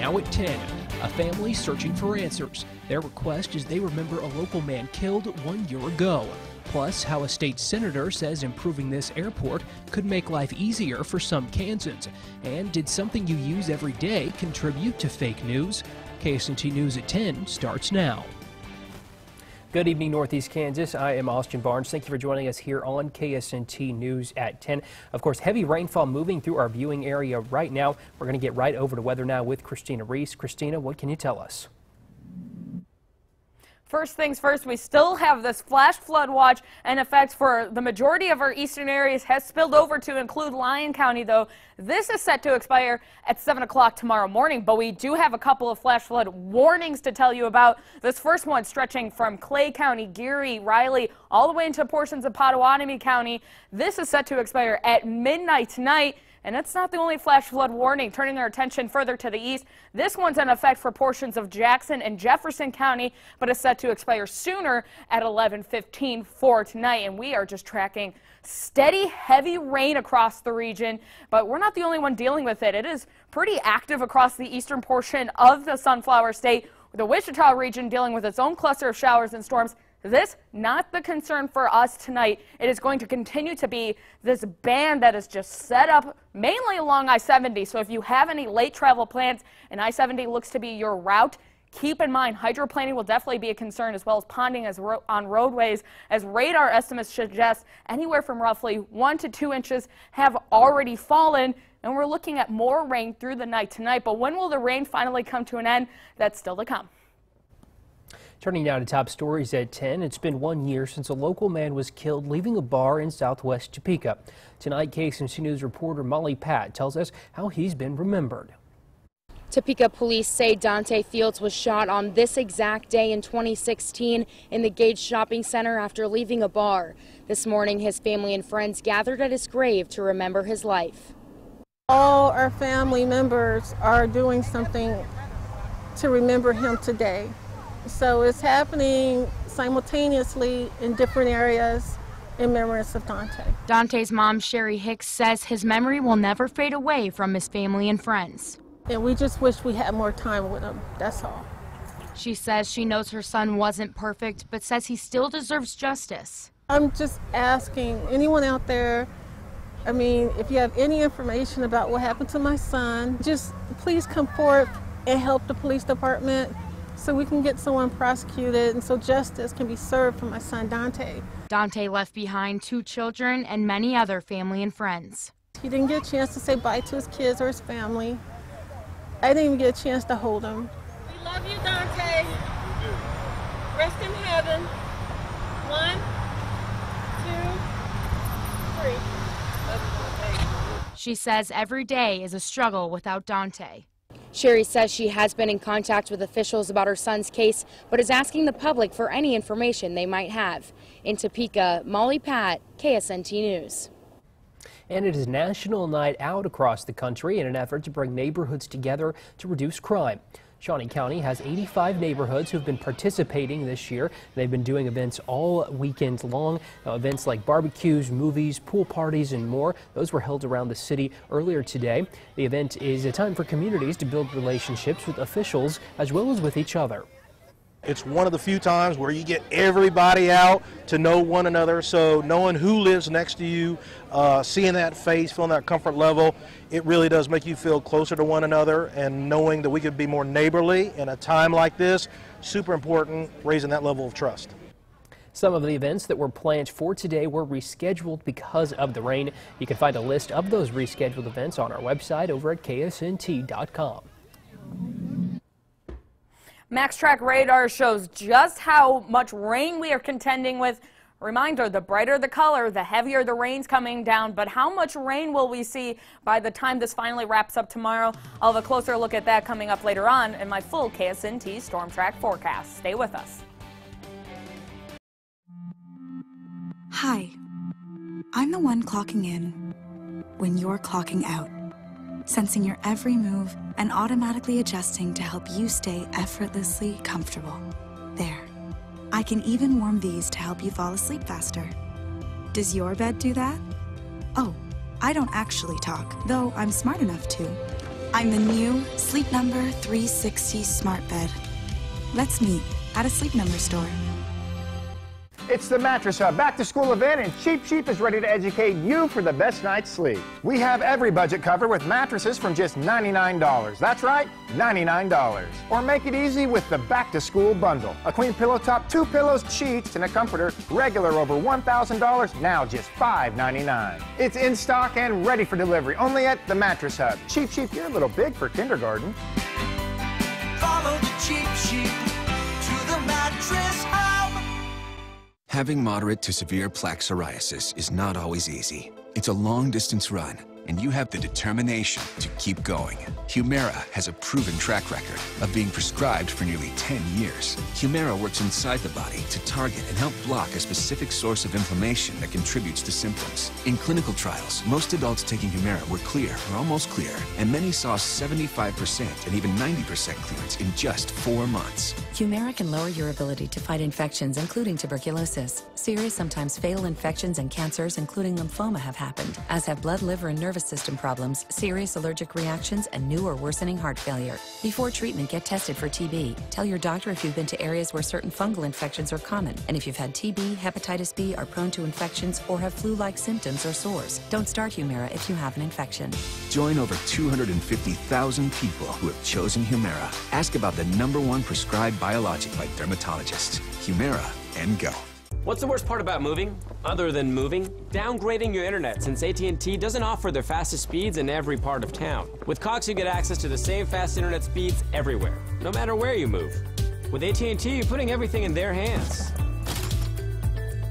now at 10. A family searching for answers. Their request is they remember a local man killed 1 year ago. Plus, how a state senator says improving this airport could make life easier for some Kansans. And did something you use every day contribute to fake news? KSNT News at 10 starts now. Good evening, Northeast Kansas. I am Austin Barnes. Thank you for joining us here on KSNT News at 10. Of course, heavy rainfall moving through our viewing area right now. We're going to get right over to weather now with Christina Reese. Christina, what can you tell us? First things first, we still have this flash flood watch in effect for the majority of our eastern areas. Has spilled over to include Lyon County, though. This is set to expire at 7 o'clock tomorrow morning, but we do have a couple of flash flood warnings to tell you about. This first one stretching from Clay County, Geary, Riley, all the way into portions of Pottawatomie County. This is set to expire at midnight tonight. And it's not the only flash flood warning. Turning our attention further to the east, this one's in effect for portions of Jackson and Jefferson County, but is set to expire sooner at 11:15 for tonight. And we are just tracking steady, heavy rain across the region, but we're not the only one dealing with it. It is pretty active across the eastern portion of the Sunflower State, with the Wichita region dealing with its own cluster of showers and storms. This, not the concern for us tonight. It is going to continue to be this band that is just set up mainly along I-70. So if you have any late travel plans and I-70 looks to be your route, keep in mind hydroplaning will definitely be a concern, as well as ponding on roadways, as radar estimates suggest anywhere from roughly 1 to 2 inches have already fallen. And we're looking at more rain through the night tonight. But when will the rain finally come to an end? That's still to come. Turning now to top stories at 10. It's been 1 year since a local man was killed leaving a bar in southwest Topeka. Tonight, KSNT News reporter Molly Pat tells us how he's been remembered. Topeka police say Dante Fields was shot on this exact day in 2016 in the Gage Shopping Center after leaving a bar. This morning, his family and friends gathered at his grave to remember his life. All our family members are doing something to remember him today. So it's happening simultaneously in different areas in remembrance of Dante. Dante's mom, Sherry Hicks, says his memory will never fade away from his family and friends. And we just wish we had more time with him, that's all. She says she knows her son wasn't perfect, but says he still deserves justice. I'm just asking anyone out there, if you have any information about what happened to my son, just please come forward and help the police department, so we can get someone prosecuted and so justice can be served for my son Dante. Dante left behind 2 children and many other family and friends. He didn't get a chance to say bye to his kids or his family. I didn't even get a chance to hold him. We love you, Dante. Rest in heaven. 1, 2, 3. She says every day is a struggle without Dante. Sherry says she has been in contact with officials about her son's case, but is asking the public for any information they might have. In Topeka, Molly Pat, KSNT News. And it is National Night Out across the country in an effort to bring neighborhoods together to reduce crime. Shawnee County has 85 neighborhoods who've been participating this year. They've been doing events all weekend long. Events like barbecues, movies, pool parties, and more. Those were held around the city earlier today. The event is a time for communities to build relationships with officials as well as with each other. It's one of the few times where you get everybody out to know one another, so knowing who lives next to you, seeing that face, feeling that comfort level, it really does make you feel closer to one another, and knowing that we could be more neighborly in a time like this, super important, raising that level of trust. Some of the events that were planned for today were rescheduled because of the rain. You can find a list of those rescheduled events on our website over at ksnt.com. Max Track radar shows just how much rain we are contending with. Reminder, the brighter the color, the heavier the rain's coming down. But how much rain will we see by the time this finally wraps up tomorrow? I'll have a closer look at that coming up later on in my full KSNT Storm Track forecast. Stay with us. Hi, I'm the one clocking in when you're clocking out, sensing your every move and automatically adjusting to help you stay effortlessly comfortable. There. I can even warm these to help you fall asleep faster. Does your bed do that? Oh, I don't actually talk, though I'm smart enough to. I'm the new Sleep Number 360 smart bed. Let's meet at a Sleep Number store. It's the Mattress Hub back-to-school event, and Cheap Cheap is ready to educate you for the best night's sleep. We have every budget covered with mattresses from just $99. That's right, $99. Or make it easy with the back-to-school bundle. A queen pillow top, 2 pillows, sheets, and a comforter, regular over $1,000, now just $5.99. It's in stock and ready for delivery, only at the Mattress Hub. Cheap Cheap, you're a little big for kindergarten. Follow the Cheap Cheap to the Mattress Hub. Having moderate to severe plaque psoriasis is not always easy. It's a long-distance run, and you have the determination to keep going. Humira has a proven track record of being prescribed for nearly 10 years. Humira works inside the body to target and help block a specific source of inflammation that contributes to symptoms. In clinical trials, most adults taking Humira were clear or almost clear, and many saw 75% and even 90% clearance in just 4 months. Humira can lower your ability to fight infections, including tuberculosis. Serious, sometimes fatal infections and cancers, including lymphoma, have happened, as have blood, liver, and nervous system problems, serious allergic reactions, and new or worsening heart failure. Before treatment, get tested for TB. Tell your doctor if you've been to areas where certain fungal infections are common, and if you've had TB, hepatitis B, are prone to infections, or have flu-like symptoms or sores. Don't start Humira if you have an infection. Join over 250,000 people who have chosen Humira. Ask about the #1 prescribed biologic by dermatologists. Humira, and go. What's the worst part about moving, other than moving? Downgrading your internet, since AT&T doesn't offer their fastest speeds in every part of town. With Cox, you get access to the same fast internet speeds everywhere, no matter where you move. With AT&T, you're putting everything in their hands.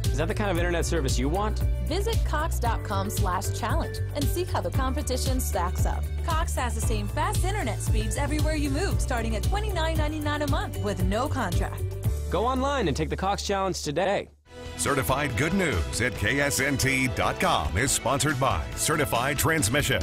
Is that the kind of internet service you want? Visit Cox.com/challenge and see how the competition stacks up. Cox has the same fast internet speeds everywhere you move, starting at $29.99 a month with no contract. Go online and take the Cox Challenge today. Certified Good News at KSNT.com is sponsored by Certified Transmission.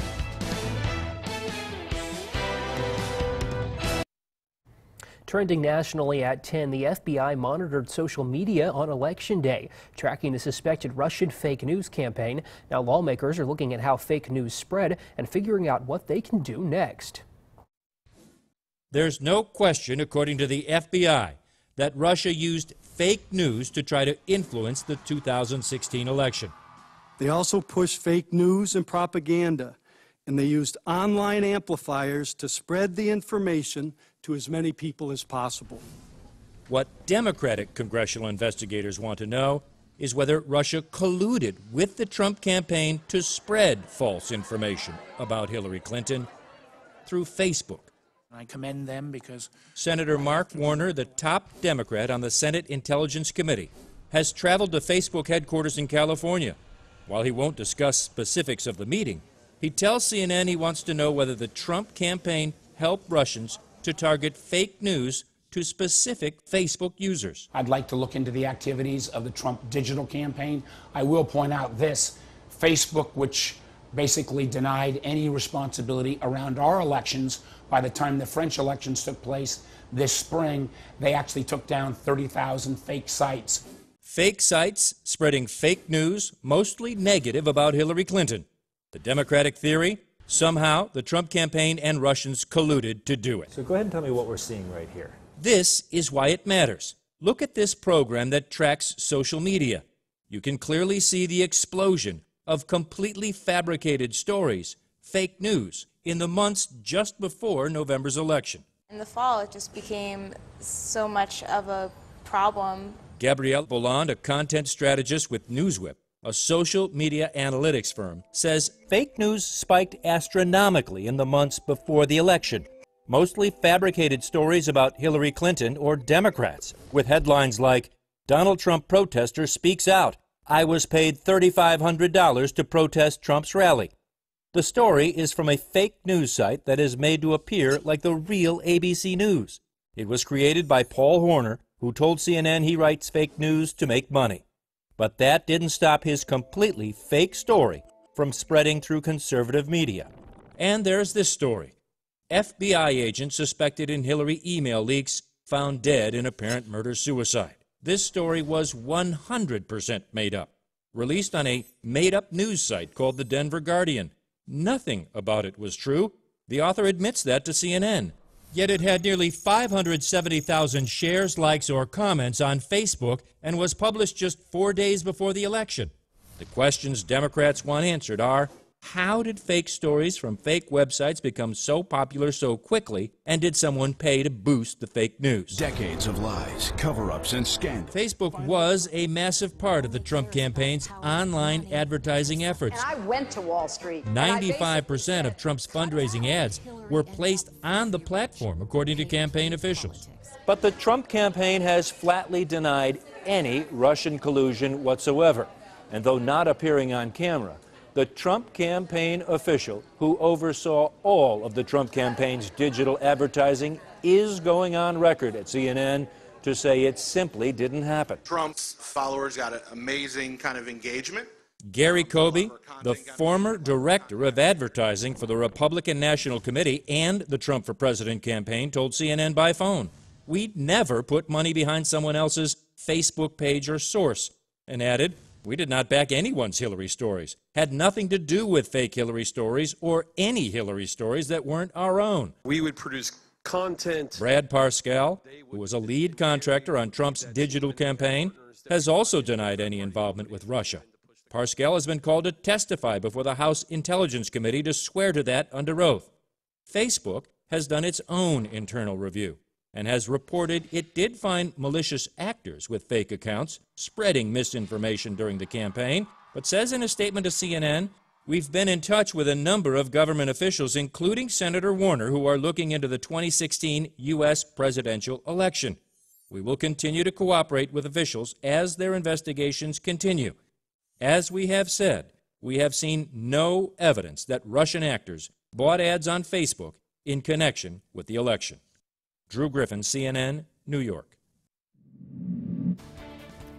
Trending nationally at 10, the FBI monitored social media on Election Day, tracking the suspected Russian fake news campaign. Now lawmakers are looking at how fake news spread and figuring out what they can do next. There's no question, according to the FBI, that Russia used fake news to try to influence the 2016 election. They also pushed fake news and propaganda, and they used online amplifiers to spread the information to as many people as possible. What Democratic congressional investigators want to know is whether Russia colluded with the Trump campaign to spread false information about Hillary Clinton through Facebook. I commend them because Senator Mark Warner, the top Democrat on the Senate Intelligence Committee, has traveled to Facebook headquarters in California. While he won't discuss specifics of the meeting, he tells CNN he wants to know whether the Trump campaign helped Russians to target fake news to specific Facebook users. I'd like to look into the activities of the Trump digital campaign. I will point out this: Facebook, which basically denied any responsibility around our elections. By the time the French elections took place this spring, they actually took down 30,000 fake sites. Fake sites spreading fake news, mostly negative, about Hillary Clinton. The Democratic theory? Somehow the Trump campaign and Russians colluded to do it. So go ahead and tell me what we're seeing right here. This is why it matters. Look at this program that tracks social media. You can clearly see the explosion of completely fabricated stories, fake news, in the months just before November's election. In the fall, it just became so much of a problem. Gabrielle Bolland, a content strategist with NewsWhip, a social media analytics firm, says fake news spiked astronomically in the months before the election. Mostly fabricated stories about Hillary Clinton or Democrats, with headlines like, "Donald Trump protester speaks out. I was paid $3,500 to protest Trump's rally." The story is from a fake news site that is made to appear like the real ABC News. It was created by Paul Horner, who told CNN he writes fake news to make money. But that didn't stop his completely fake story from spreading through conservative media. And there's this story. FBI agent suspected in Hillary email leaks found dead in apparent murder-suicide. This story was 100% made up, released on a made-up news site called the Denver Guardian. Nothing about it was true. The author admits that to CNN. Yet it had nearly 570,000 shares, likes, or comments on Facebook and was published just 4 days before the election. The questions Democrats want answered are, how did fake stories from fake websites become so popular so quickly, and did someone pay to boost the fake news? Decades of lies, cover-ups, and scandals. Facebook was a massive part of the Trump campaign's online advertising efforts. And I went to Wall Street. 95% of Trump's fundraising ads were placed on the platform, according to campaign officials. But the Trump campaign has flatly denied any Russian collusion whatsoever. And though not appearing on camera, the Trump campaign official who oversaw all of the Trump campaign's digital advertising is going on record at CNN to say it simply didn't happen. Trump's followers got an amazing kind of engagement. Gary Kobe, the former director of advertising for the Republican National Committee and the Trump for President campaign, told CNN by phone, "We'd never put money behind someone else's Facebook page or source," and added, "We did not back anyone's Hillary stories, had nothing to do with fake Hillary stories or any Hillary stories that weren't our own." We would produce content. Brad Parscale, who was a lead contractor on Trump's digital campaign, has also denied any involvement with Russia. Parscale has been called to testify before the House Intelligence Committee to swear to that under oath. Facebook has done its own internal review and has reported it did find malicious actors with fake accounts spreading misinformation during the campaign, but says in a statement to CNN, "We've been in touch with a number of government officials, including Senator Warner, who are looking into the 2016 U.S. presidential election. We will continue to cooperate with officials as their investigations continue. As we have said, we have seen no evidence that Russian actors bought ads on Facebook in connection with the election." Drew Griffin, CNN, New York.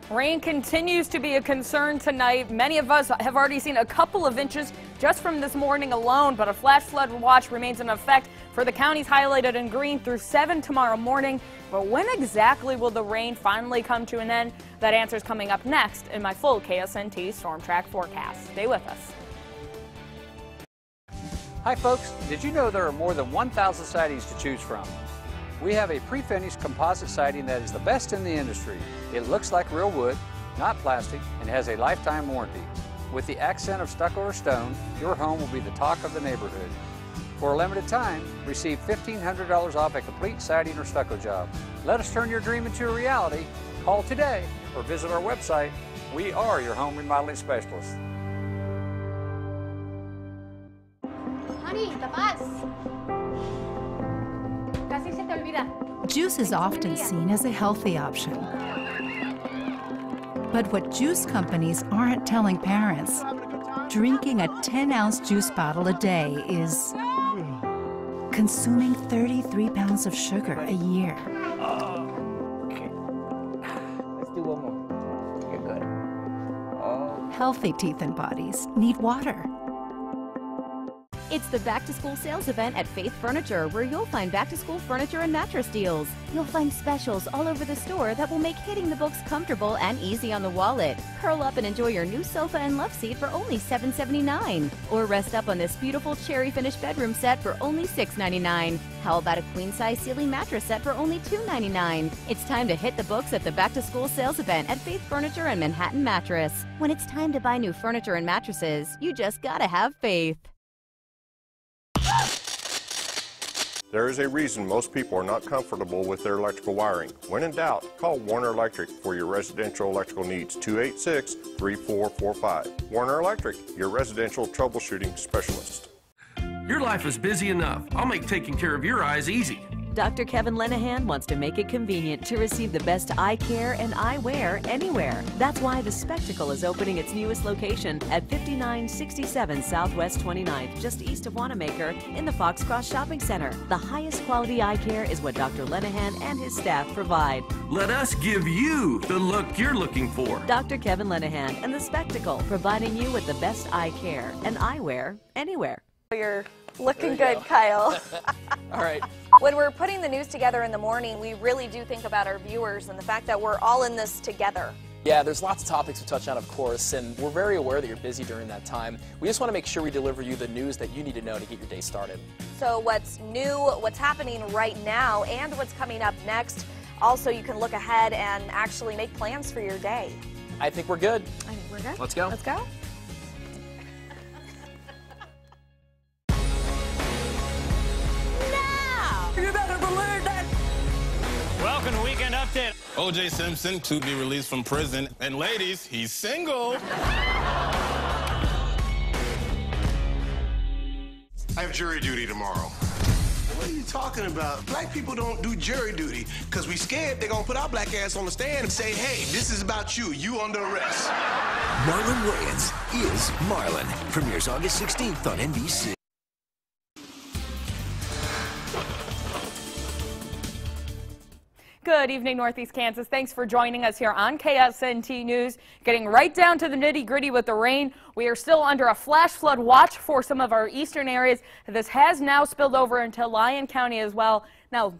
Rain continues to be a concern tonight. Many of us have already seen a couple of inches just from this morning alone, but a flash flood watch remains in effect for the counties highlighted in green through 7 tomorrow morning. But when exactly will the rain finally come to an end? That answer is coming up next in my full KSNT Storm Track forecast. Stay with us. Hi folks, did you know there are more than 1,000 sidings to choose from? We have a pre-finished composite siding that is the best in the industry. It looks like real wood, not plastic, and has a lifetime warranty. With the accent of stucco or stone, your home will be the talk of the neighborhood. For a limited time, receive $1,500 off a complete siding or stucco job. Let us turn your dream into a reality. Call today or visit our website. We are your home remodeling specialists. Honey, tapas. Casi se te olvida. Juice is often seen as a healthy option. But what juice companies aren't telling parents, drinking a 10-ounce juice bottle a day is consuming 33 pounds of sugar a year. Okay. Let's do one more. You're good. Oh. Healthy teeth and bodies need water. It's the back-to-school sales event at Faith Furniture, where you'll find back-to-school furniture and mattress deals. You'll find specials all over the store that will make hitting the books comfortable and easy on the wallet. Curl up and enjoy your new sofa and love seat for only $7.79. Or rest up on this beautiful cherry finish bedroom set for only $6.99. How about a queen-size ceiling mattress set for only $2.99? It's time to hit the books at the back-to-school sales event at Faith Furniture and Manhattan Mattress. When it's time to buy new furniture and mattresses, you just gotta have faith. There is a reason most people are not comfortable with their electrical wiring. When in doubt, call Warner Electric for your residential electrical needs, 286-3445. Warner Electric, your residential troubleshooting specialist. Your life is busy enough. I'll make taking care of your eyes easy. Dr. Kevin Lenahan wants to make it convenient to receive the best eye care and eyewear anywhere. That's why The Spectacle is opening its newest location at 5967 Southwest 29th, just east of Wanamaker in the Foxcross Shopping Center. The highest quality eye care is what Dr. Lenahan and his staff provide. Let us give you the look you're looking for. Dr. Kevin Lenahan and The Spectacle, providing you with the best eye care and eyewear anywhere. You're looking good, Kyle. All right. When we're putting the news together in the morning, we really do think about our viewers and the fact that we're all in this together. Yeah, there's lots of topics to touch on, of course, and we're very aware that you're busy during that time. We just want to make sure we deliver you the news that you need to know to get your day started. So what's new, what's happening right now, and what's coming up next. Also, you can look ahead and actually make plans for your day. I think we're good. I think we're good. Let's go. Let's go. You better believe that. Welcome to Weekend Update. O.J. Simpson to be released from prison. And ladies, he's single. I have jury duty tomorrow. What are you talking about? Black people don't do jury duty because we scared they're going to put our black ass on the stand and say, hey, this is about you. You under arrest. Marlon Wayans is Marlon. Premieres August 16th on NBC. Good evening, Northeast Kansas. Thanks for joining us here on KSNT News. Getting right down to the nitty-gritty with the rain. We are still under a flash flood watch for some of our eastern areas. This has now spilled over into Lyon County as well. Now,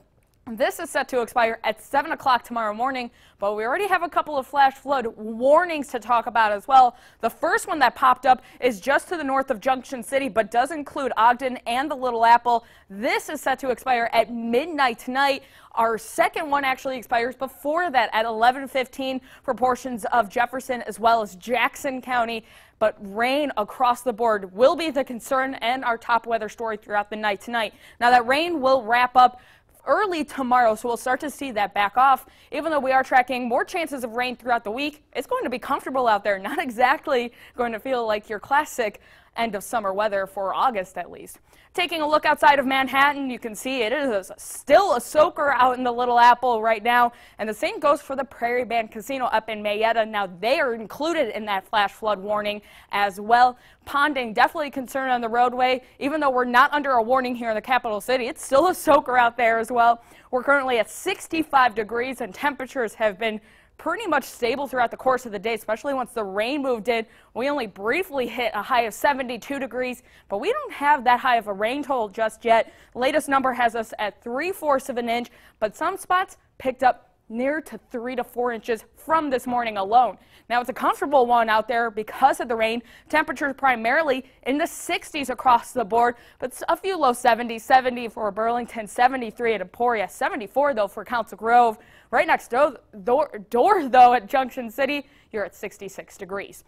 this is set to expire at 7 o'clock tomorrow morning, but we already have a couple of flash flood warnings to talk about as well. The first one that popped up is just to the north of Junction City, but does include Ogden and the Little Apple. This is set to expire at midnight tonight. Our second one actually expires before that at 11:15 for portions of Jefferson as well as Jackson County. But rain across the board will be the concern and our top weather story throughout the night tonight. Now that rain will wrap up early tomorrow, so we'll start to see that back off. Even though we are tracking more chances of rain throughout the week, it's going to be comfortable out there. Not exactly going to feel like your classic end of summer weather for August at least. Taking a look outside of Manhattan, you can see it is still a soaker out in the Little Apple right now, and the same goes for the Prairie Band Casino up in Mayetta. Now they are included in that flash flood warning as well. Ponding, definitely concerned on the roadway. Even though we're not under a warning here in the capital city, it's still a soaker out there as well. We're currently at 65 degrees and temperatures have been pretty much stable throughout the course of the day, especially once the rain moved in. We only briefly hit a high of 72 degrees, but we don't have that high of a rain total just yet. The latest number has us at 3/4 of an inch, but some spots picked up near to 3 to 4 inches from this morning alone. Now it's a comfortable one out there because of the rain. Temperatures primarily in the 60s across the board, but a few low 70s, 70 for Burlington, 73 at Emporia, 74 though for Council Grove. Right next door though at Junction City, you're at 66 degrees.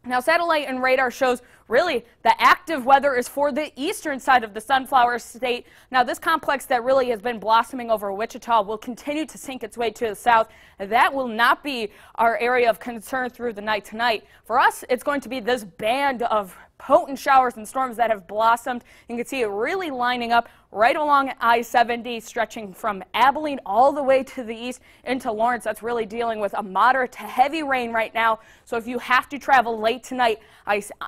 Now, satellite and radar shows really the active weather is for the eastern side of the Sunflower State. Now, this complex that really has been blossoming over Wichita will continue to sink its way to the south. That will not be our area of concern through the night tonight. For us, it's going to be this band of potent showers and storms that have blossomed. You can see it really lining up right along I-70, stretching from Abilene all the way to the east into Lawrence. That's really dealing with a moderate to heavy rain right now. So if you have to travel late tonight,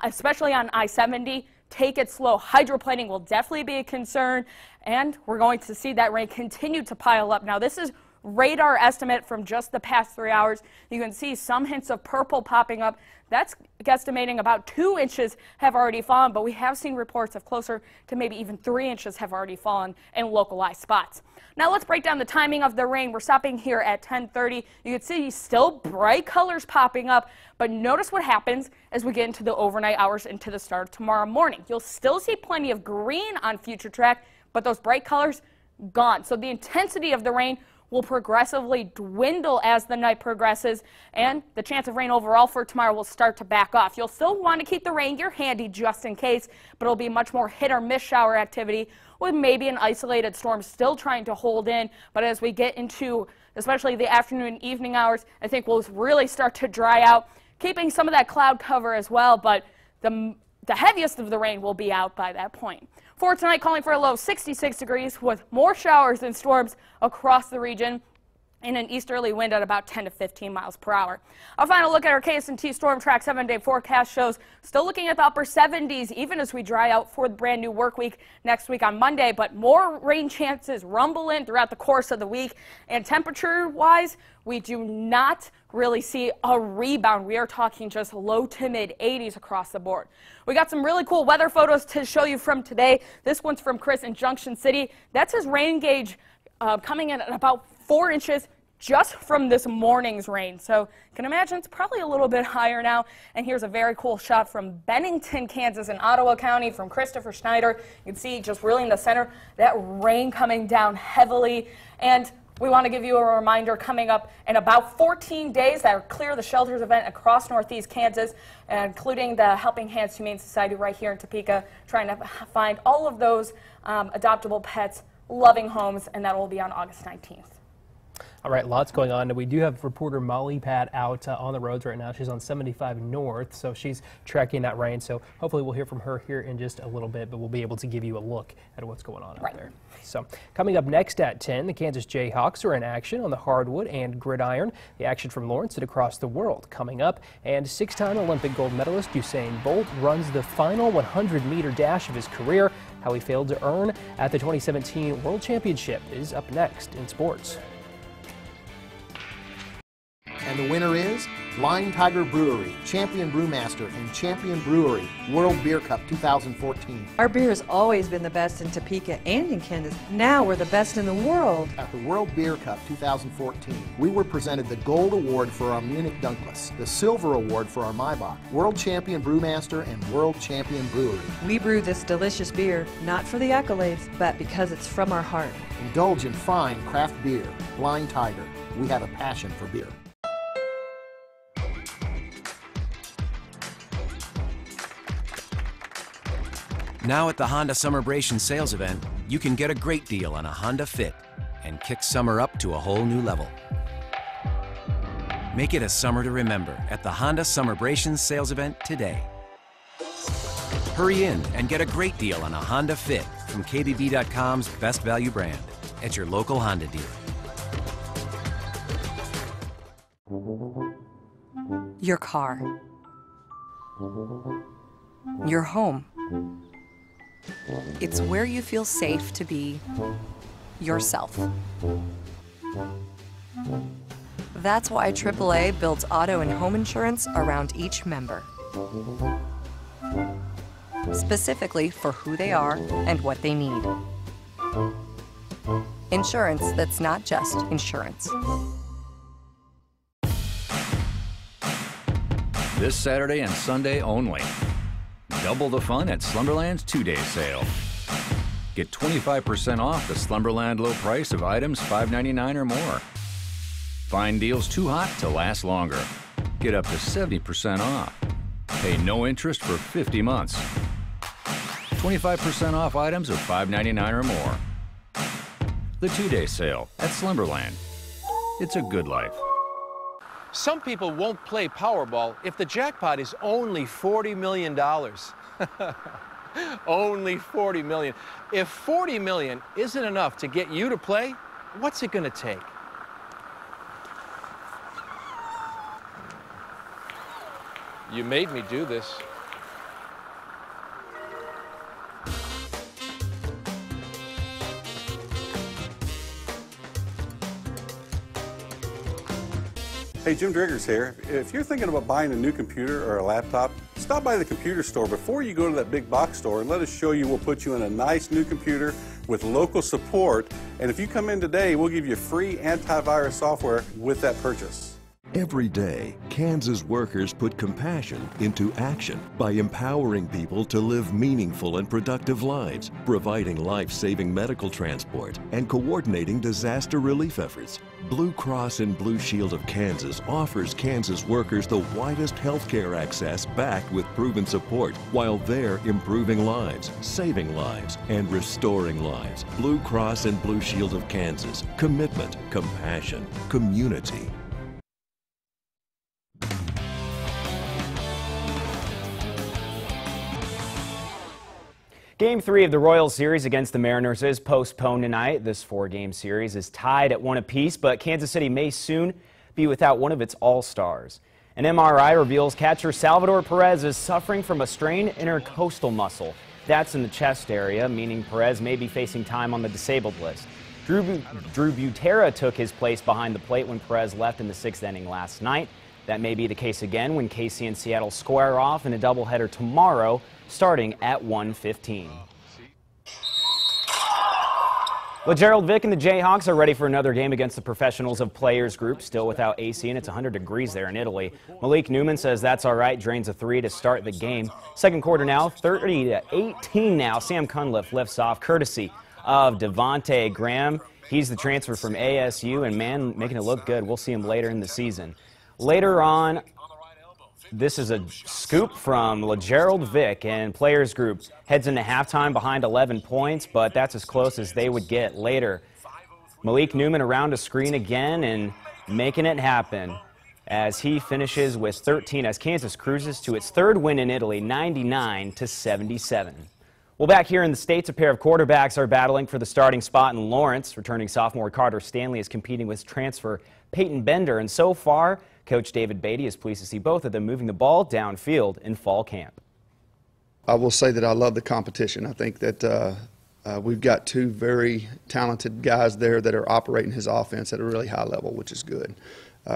especially on I-70, take it slow. Hydroplaning will definitely be a concern, and we're going to see that rain continue to pile up. Now, this is radar estimate from just the past 3 hours. You can see some hints of purple popping up. That's guesstimating about 2 inches have already fallen, but we have seen reports of closer to maybe even 3 inches have already fallen in localized spots. Now let's break down the timing of the rain. We're stopping here at 10:30. You can see still bright colors popping up, but notice what happens as we get into the overnight hours into the start of tomorrow morning. You'll still see plenty of green on future track, but those bright colors gone. So the intensity of the rain will progressively dwindle as the night progresses, and the chance of rain overall for tomorrow will start to back off. You'll still want to keep the rain gear handy just in case, but it'll be much more hit or miss shower activity with maybe an isolated storm still trying to hold in. But as we get into especially the afternoon and evening hours, I think we'll really start to dry out, keeping some of that cloud cover as well, but the heaviest of the rain will be out by that point. For tonight, calling for a low 66 degrees with more showers and storms across the region and an easterly wind at about 10 to 15 miles per hour. A final look at our KSNT Storm Track 7-day forecast shows still looking at the upper 70s even as we dry out for the brand new work week next week on Monday, but more rain chances rumble in throughout the course of the week. And temperature-wise, we do not really see a rebound. We are talking just low to mid 80s across the board. We got some really cool weather photos to show you from today. This one's from Chris in Junction City. That's his rain gauge coming in at about 4 inches just from this morning's rain. So you can imagine it's probably a little bit higher now. And here's a very cool shot from Bennington, Kansas in Ottawa County from Christopher Schneider. You can see just really in the center that rain coming down heavily. And we want to give you a reminder coming up in about 14 days that are Clear the Shelters event across Northeast Kansas, including the Helping Hands Humane Society right here in Topeka, trying to find all of those adoptable pets, loving homes, and that will be on August 19th. All right, lots going on. We do have reporter Molly Pat out on the roads right now. She's on 75 North, so she's tracking that rain. So hopefully we'll hear from her here in just a little bit, but we'll be able to give you a look at what's going on out there. So coming up next at 10, the Kansas Jayhawks are in action on the hardwood and gridiron. The action from Lawrence and across the world coming up. And 6-time Olympic gold medalist Usain Bolt runs the final 100-meter dash of his career. How he failed to earn at the 2017 World Championship is up next in sports. And the winner is Blind Tiger Brewery, Champion Brewmaster and Champion Brewery, World Beer Cup 2014. Our beer has always been the best in Topeka and in Kansas. Now we're the best in the world. At the World Beer Cup 2014, we were presented the Gold Award for our Munich Dunkless, the Silver Award for our Maibach, World Champion Brewmaster and World Champion Brewery. We brew this delicious beer, not for the accolades, but because it's from our heart. Indulge in fine craft beer. Blind Tiger. We have a passion for beer. Now at the Honda Summerbration sales event, you can get a great deal on a Honda Fit and kick summer up to a whole new level. Make it a summer to remember at the Honda Summerbration sales event today. Hurry in and get a great deal on a Honda Fit from KBB.com's best value brand at your local Honda dealer. Your car. Your home. It's where you feel safe to be yourself. That's why AAA builds auto and home insurance around each member. Specifically for who they are and what they need. Insurance that's not just insurance. This Saturday and Sunday only. Double the fun at Slumberland's 2-day sale. Get 25% off the Slumberland low price of items $5.99 or more. Find deals too hot to last longer. Get up to 70% off. Pay no interest for 50 months. 25% off items of $5.99 or more. The 2-day sale at Slumberland. It's a good life. Some people won't play Powerball if the jackpot is only $40 million. Only $40 million. If $40 million isn't enough to get you to play, what's it going to take? You made me do this. Hey, Jim Driggers here. If you're thinking about buying a new computer or a laptop, stop by the computer store before you go to that big box store and let us show you. We'll put you in a nice new computer with local support. And if you come in today, we'll give you free antivirus software with that purchase. Every day, Kansas workers put compassion into action by empowering people to live meaningful and productive lives, providing life-saving medical transport, and coordinating disaster relief efforts. Blue Cross and Blue Shield of Kansas offers Kansas workers the widest health care access backed with proven support while they're improving lives, saving lives, and restoring lives. Blue Cross and Blue Shield of Kansas. Commitment, compassion, community. Game 3 of the Royals series against the Mariners is postponed tonight. This 4-game series is tied at 1 apiece, but Kansas City may soon be without one of its all-stars. An MRI reveals catcher Salvador Perez is suffering from a strained intercostal muscle. That's in the chest area, meaning Perez may be facing time on the disabled list. Drew Butera took his place behind the plate when Perez left in the 6th inning last night. That may be the case again when KC and Seattle square off in a doubleheader tomorrow, starting at 1:15. Well, Gerald Vick and the Jayhawks are ready for another game against the Professionals of Players group, still without AC, and it's 100 degrees there in Italy. Malik Newman says that's all right, drains a three to start the game. Second quarter now, 30-18 now. Sam Cunliffe lifts off courtesy of Devontae Graham. He's the transfer from ASU, and man, making it look good. We'll see him later in the season. Later on, this is a scoop from LeGerald Vick, and Players Group heads into halftime behind 11 points, but that's as close as they would get later. Malik Newman around a screen again and making it happen as he finishes with 13 as Kansas cruises to its third win in Italy, 99-77. Well, back here in the States, a pair of quarterbacks are battling for the starting spot in Lawrence. Returning sophomore Carter Stanley is competing with transfer Peyton Bender, and so far, Coach David Beatty is pleased to see both of them moving the ball downfield in fall camp. I will say that I love the competition. I think that we've got two very talented guys there that are operating his offense at a really high level, which is good.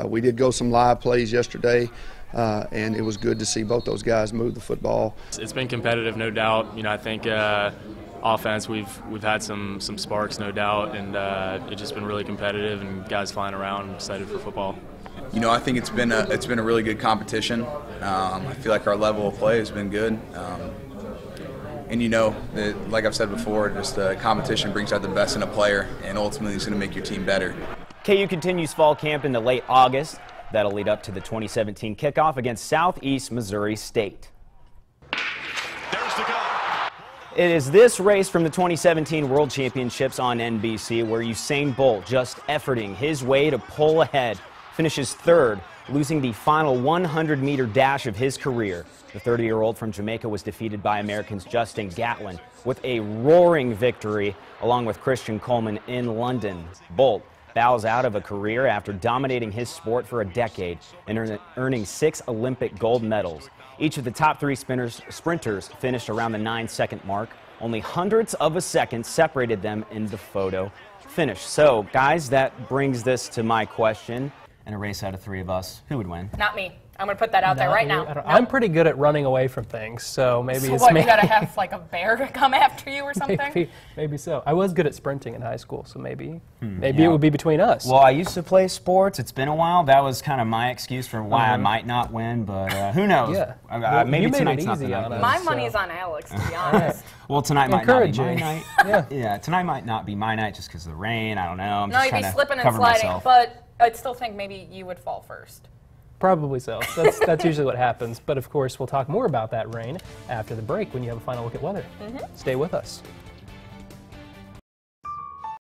We did go some live plays yesterday, and it was good to see both those guys move the football. It's been competitive, no doubt. You know, I think offense, we've had some sparks, no doubt, and it's just been really competitive and guys flying around, excited for football. You know, I think it's been a really good competition. I feel like our level of play has been good. And you know, like I've said before, just competition brings out the best in a player, and ultimately it's going to make your team better. KU continues fall camp into late August. That'll lead up to the 2017 kickoff against Southeast Missouri State. There's the goal. It is this race from the 2017 World Championships on NBC where Usain Bolt, just efforting his way to pull ahead, finishes third, losing the final 100-meter dash of his career. The 30-year-old from Jamaica was defeated by Americans Justin Gatlin with a roaring victory, along with Christian Coleman in London. Bolt bows out of a career after dominating his sport for a decade and earning 6 Olympic gold medals. Each of the top 3 sprinters finished around the 9-second mark. Only hundredths of a second separated them in the photo finish. So, guys, that brings this to my question. In a race out of 3 of us, who would win? Not me. I'm going to put that out there right now. I'm pretty good at running away from things, so maybe so it's what, me. you got to have like a bear to come after you or something? Maybe so. I was good at sprinting in high school, so maybe it would be between us. Well, I used to play sports. It's been a while. That was kind of my excuse for why I might not win, but who knows? Yeah. Maybe you made tonight's it not the easy night. on us. My money's on Alex, to be honest. Well, tonight might not be my night. Yeah, tonight might not be my night just because of the rain. I don't know. I'm No, just you'd trying be to slipping and cover sliding, myself. but I'd still think maybe you would fall first. Probably so. That's usually what happens. But of course, we'll talk more about that rain after the break when you have a final look at weather. Stay with us.